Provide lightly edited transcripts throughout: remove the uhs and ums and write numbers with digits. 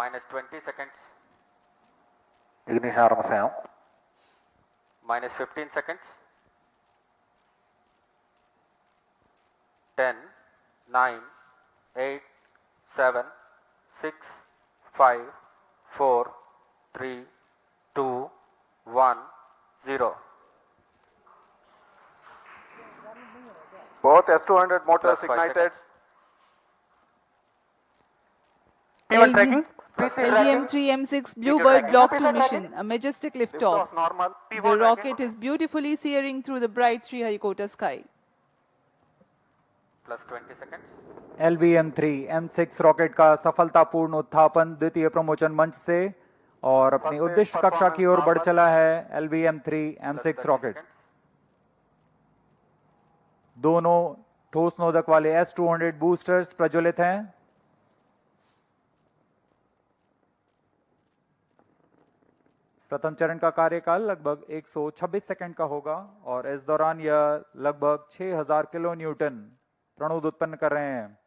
minus 20 seconds, ignition arm minus 15 seconds, 10, 9, 8, 7, 6, 5, 4, 3, 2, 1, 0. Both S200 motors Plus 5 ignited. LV tracking. LVM-3 M6 Bluebird Block 2 mission, a majestic liftoff. Normal. The rocket is beautifully searing through the bright Sriharikota sky. Plus 20 seconds. LVM-3 M6 rocket का सफलतापूर्ण उत्थापन द्वितीय प्रमोचन मंच से और अपनी उद्दिष्ट कक्षा की ओर बढ़ चला है। LVM-3 M6 रॉकेट दोनों ठोस नोदक वाले S200 बूस्टर्स प्रज्वलित हैं। प्रथम चरण का कार्यकाल लगभग 126 सेकंड का होगा और इस दौरान यह लगभग 6000 किलो न्यूटन प्रणोद उत्पन्न कर रहे हैं।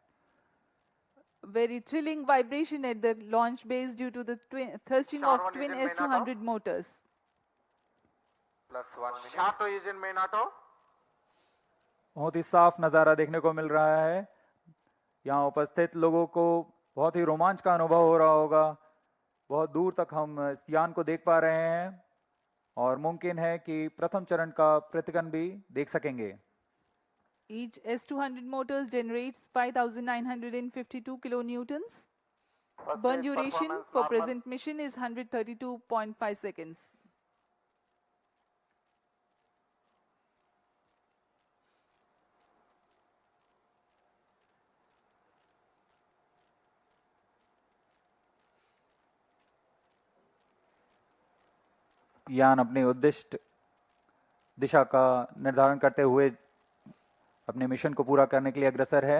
Very thrilling vibration at the launch base due to the thrusting of twin S200 motors. Plus 1 minute. Shato engine main auto. बहुत ही साफ नजारा देखने को मिल रहा है। यहाँ उपस्थित लोगों को बहुत ही रोमांच का अनुभव हो रहा होगा। बहुत दूर तक हम इस यान को देख पा रहे हैं और मुमकिन है कि प्रथम चरण का प्रतिगन भी देख सकेंगे। Each S200 motors generates 5,952 kilonewtons. Burn duration for present mission is 132.5 seconds. यान अपने उद्दिष्ट दिशा का निर्धारण करते हुए अपने मिशन को पूरा करने के लिए अग्रसर है।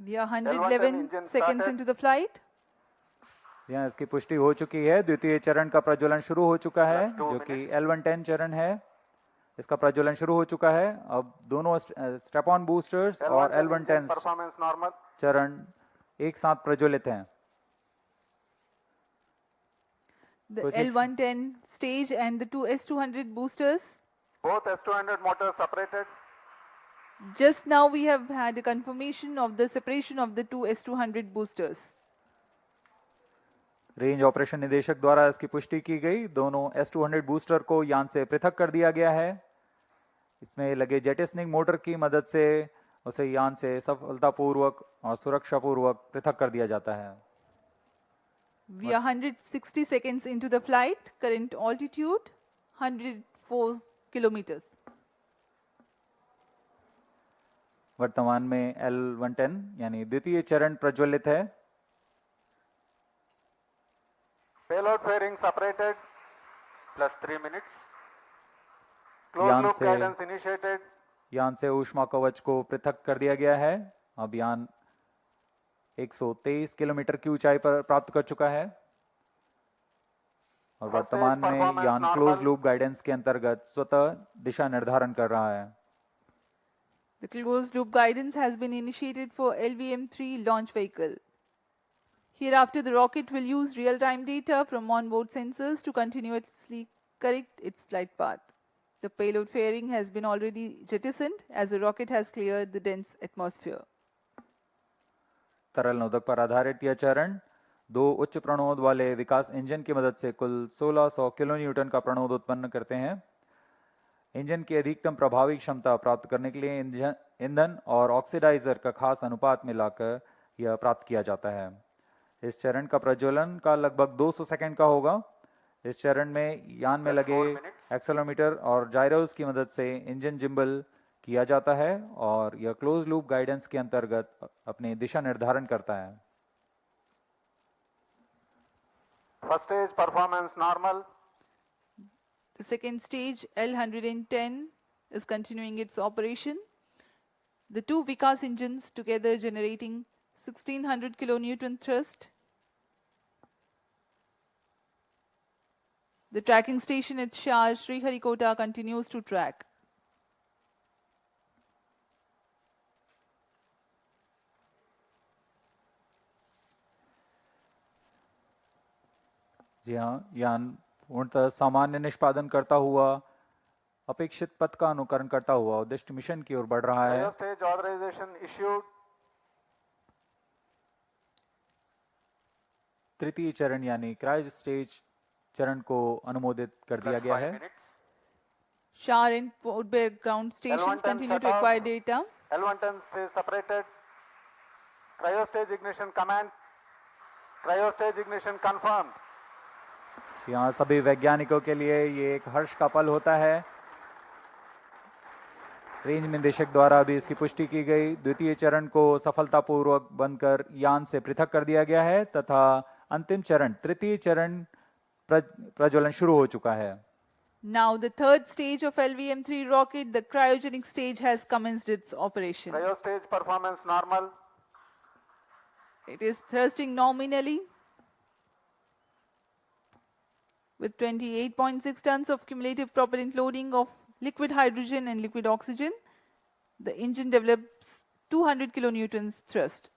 We are 111 seconds into the flight. यहाँ इसकी पुष्टि हो चुकी है। द्वितीय चरण का प्रज्वलन शुरू हो चुका है जो कि L110 चरण है। इसका प्रज्वलन शुरू हो चुका है। अब दोनों स्टेप ऑन बूस्टर्स और L110 चरण एक साथ प्रज्वलित हैं। The L110 stage and the two S200 boosters. Both S200 motors separated. Just now we have had a confirmation of the separation of the two S200 boosters. Range operation निदेशक द्वारा इसकी पुष्टि की गई। दोनों S200 बूस्टर को यान से पृथक कर दिया गया है। इसमें लगे जेटिसनिंग मोटर की मदद से उसे यान से सफलतापूर्वक और सुरक्षापूर्वक पृथक कर दिया जाता है। We are 160 seconds into the flight. Current altitude 104 kilometers. वर्तमान में L110 यानी द्वितीय चरण प्रज्वलित है। Payload fairing separated. Plus 3 minutes. Closed loop guidance initiated. यान से ऊष्मा कवच को पृथक कर दिया गया है। अब यान 123 किलोमीटर की ऊंचाई पर प्राप्त कर चुका है और वर्तमान में यान क्लोज लूप गाइडेंस के अंतर्गत स्वतः दिशा निर्धारण कर रहा है। The closed loop guidance has been initiated for LVM-3 launch vehicle. Hereafter, the rocket will use real-time data from onboard sensors to continuously correct its flight path. The payload fairing has been already jettisoned as the rocket has cleared the dense atmosphere. तरल नोदक पर आधारित यह चरण दो उच्च प्रणोद वाले विकास engine की मदद से कुल 1600 किलो न्यूटन का प्रणोद उत्पन्न करते हैं। इंजन की अधिकतम प्रभावी क्षमता प्राप्त करने के लिए ईंधन और ऑक्सीडाइजर का खास अनुपात मिलाकर यह प्राप्त किया जाता है। इस चरण का प्रज्वलन का लगभग 200 सेकंड का होगा। इस चरण में यान में लगे एक्सेलेरोमीटर और जायरोस की मदद से इंजन जिम्बल किया जाता है और यह क्लोज लूप गाइडेंस के अंतर्गत अपनी दिशा निर्धारण करता है। First stage performance normal. The second stage L110 is continuing its operation. The two Vikas engines together generating 1600 kilonewton thrust. The tracking station at Shah Sriharikota continues to track. जी हाँ, यान पूर्णतः सामान्य निष्पादन करता हुआ अपेक्षित पथ का अनुकरण करता हुआ उद्दिष्ट मिशन की ओर बढ़ रहा है। Cryo stage authorization issued. तृतीय चरण यानी क्रायो स्टेज चरण को अनुमोदित कर दिया plus गया 5 है। minutes. Shower and footbed ground stations L1 10 continue to shut off. acquire data. L110 stage separated. Cryo stage ignition command. Cryo stage ignition confirmed. यहाँ सभी वैज्ञानिकों के लिए ये एक हर्ष का पल होता है। रेंज निदेशक द्वारा भी इसकी पुष्टि की गई। द्वितीय चरण को सफलतापूर्वक बनकर यान से पृथक कर दिया गया है तथा अंतिम चरण तृतीय चरण प्रज्वलन शुरू हो चुका है। Now the third stage of LVM-3 rocket, the cryogenic stage, has commenced its operation. Cryo stage performance normal. It is thrusting nominally with 28.6 tons of cumulative propellant loading of liquid hydrogen and liquid oxygen. The engine develops 200 kilonewtons thrust.